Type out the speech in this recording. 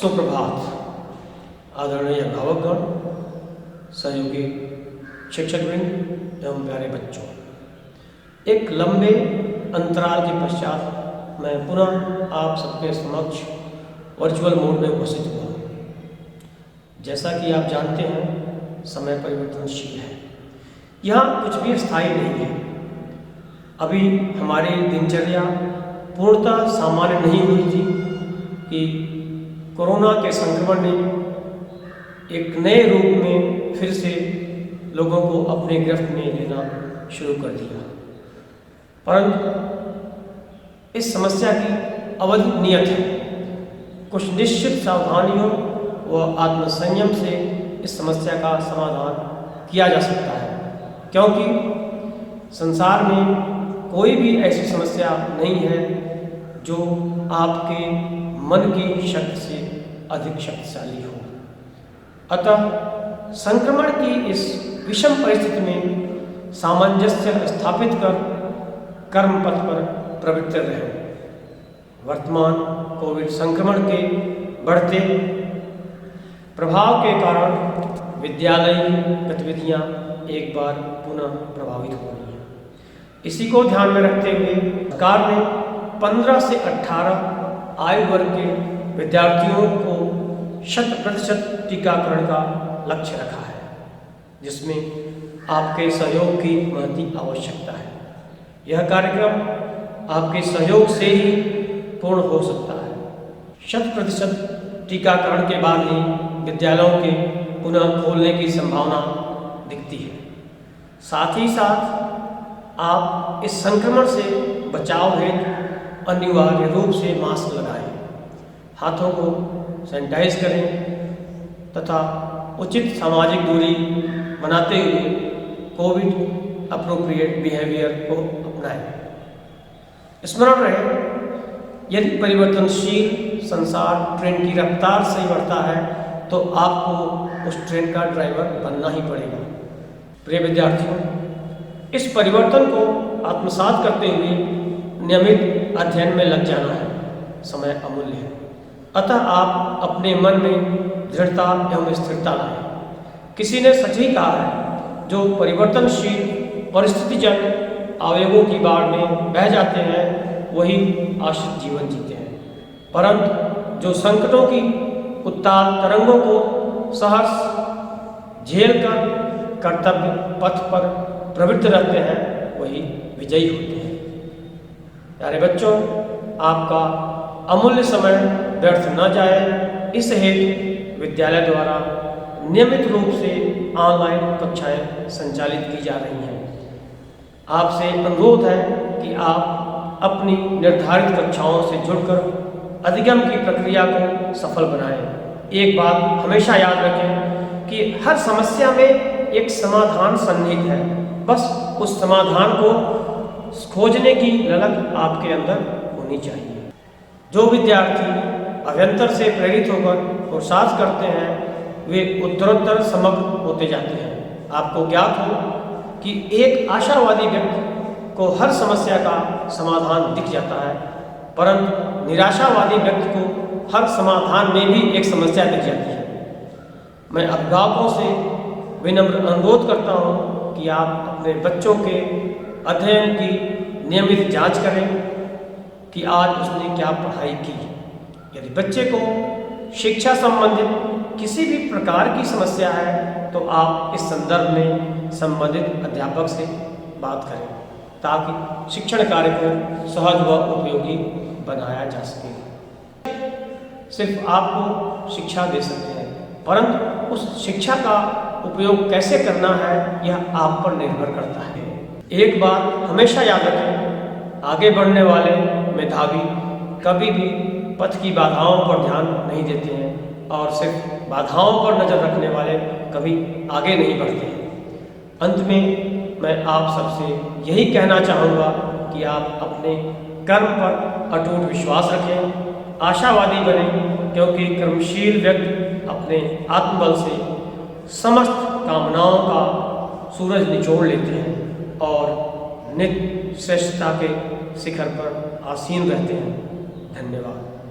सुप्रभात आदरणीय अभिभावकगण, सहयोगी शिक्षकवृंद एवं प्यारे बच्चों। एक लंबे अंतराल के पश्चात मैं पुनः आप सबके समक्ष वर्चुअल मोड में उपस्थित हुआ हूँ। जैसा कि आप जानते हैं, समय परिवर्तनशील है, यहाँ कुछ भी स्थायी नहीं है। अभी हमारी दिनचर्या पूर्णतः सामान्य नहीं हुई थी कि कोरोना के संक्रमण ने एक नए रूप में फिर से लोगों को अपने गिरफ्त में लेना शुरू कर दिया। परंतु इस समस्या की अवधि नियत है। कुछ निश्चित सावधानियों व आत्मसंयम से इस समस्या का समाधान किया जा सकता है, क्योंकि संसार में कोई भी ऐसी समस्या नहीं है जो आपके मन की शक्ति से अधिक शक्तिशाली हो। अतः संक्रमण की इस विषम परिस्थिति में सामंजस्य स्थापित कर कर्म पथ पर प्रवृत्त रहे। वर्तमान कोविड संक्रमण के बढ़ते प्रभाव के कारण विद्यालयी गतिविधियां एक बार पुनः प्रभावित हो रही हैं। इसी को ध्यान में रखते हुए सरकार ने 15 से 18 आयु वर्ग के विद्यार्थियों को 100% टीकाकरण का लक्ष्य रखा है, जिसमें आपके सहयोग की महती आवश्यकता है। यह कार्यक्रम आपके सहयोग से ही पूर्ण हो सकता है। 100% टीकाकरण के बाद ही विद्यालयों के पुनः खोलने की संभावना दिखती है। साथ ही साथ आप इस संक्रमण से बचाव हेतु अनिवार्य रूप से मास्क लगाएं, हाथों को सैनिटाइज करें तथा उचित सामाजिक दूरी बनाते हुए कोविड अप्रोप्रिएट बिहेवियर को अपनाएं। स्मरण रहे, यदि परिवर्तनशील संसार ट्रेन की रफ्तार से बढ़ता है तो आपको उस ट्रेन का ड्राइवर बनना ही पड़ेगा। प्रिय विद्यार्थियों, इस परिवर्तन को आत्मसात करते हुए नियमित अध्ययन में लग जाना है। समय अमूल्य है, अतः आप अपने मन में दृढ़ता एवं स्थिरता लाएं। किसी ने सच ही कहा है, जो परिवर्तनशील परिस्थितिजन्य आवेगों की बाढ़ में बह जाते हैं वही आश्रित जीवन जीते हैं, परंतु जो संकटों की उत्ताल तरंगों को सहर्ष झेल कर कर्तव्य पथ पर प्रवृत्त रहते हैं वही विजयी होते हैं। प्यारे बच्चों, आपका अमूल्य समय व्यर्थ न जाए, इस हेतु विद्यालय द्वारा नियमित रूप से ऑनलाइन कक्षाएं संचालित की जा रही हैं। आपसे अनुरोध है कि आप अपनी निर्धारित कक्षाओं से जुड़कर अधिगम की प्रक्रिया को सफल बनाएं। एक बात हमेशा याद रखें कि हर समस्या में एक समाधान सन्निहित है। बस उस समाधान को खोजने की ललक आपके अंदर होनी चाहिए। जो विद्यार्थी अभ्यंतर से प्रेरित होकर पुरुषार्थ करते हैं वे उत्तरोत्तर समग्र होते जाते हैं। आपको ज्ञात हो कि एक आशावादी व्यक्ति को हर समस्या का समाधान दिख जाता है, परंतु निराशावादी व्यक्ति को हर समाधान में भी एक समस्या दिख जाती है। मैं अभिभावकों से विनम्र अनुरोध करता हूँ कि आप अपने बच्चों के अध्ययन की नियमित जांच करें कि आज उसने क्या पढ़ाई की। यदि बच्चे को शिक्षा संबंधित किसी भी प्रकार की समस्या है तो आप इस संदर्भ में संबंधित अध्यापक से बात करें, ताकि शिक्षण कार्य को सहज व उपयोगी बनाया जा सके। सिर्फ आपको शिक्षा दे सकते हैं, परंतु उस शिक्षा का उपयोग कैसे करना है यह आप पर निर्भर करता है। एक बात हमेशा याद रखें, आगे बढ़ने वाले मेधावी कभी भी पथ की बाधाओं पर ध्यान नहीं देते हैं और सिर्फ बाधाओं पर नजर रखने वाले कभी आगे नहीं बढ़ते हैं। अंत में मैं आप सबसे यही कहना चाहूँगा कि आप अपने कर्म पर अटूट विश्वास रखें, आशावादी बनें, क्योंकि कर्मशील व्यक्ति अपने आत्मबल से समस्त कामनाओं का सूरज निचोड़ लेते हैं और नित्य श्रेष्ठता के शिखर पर आसीन रहते हैं। धन्यवाद।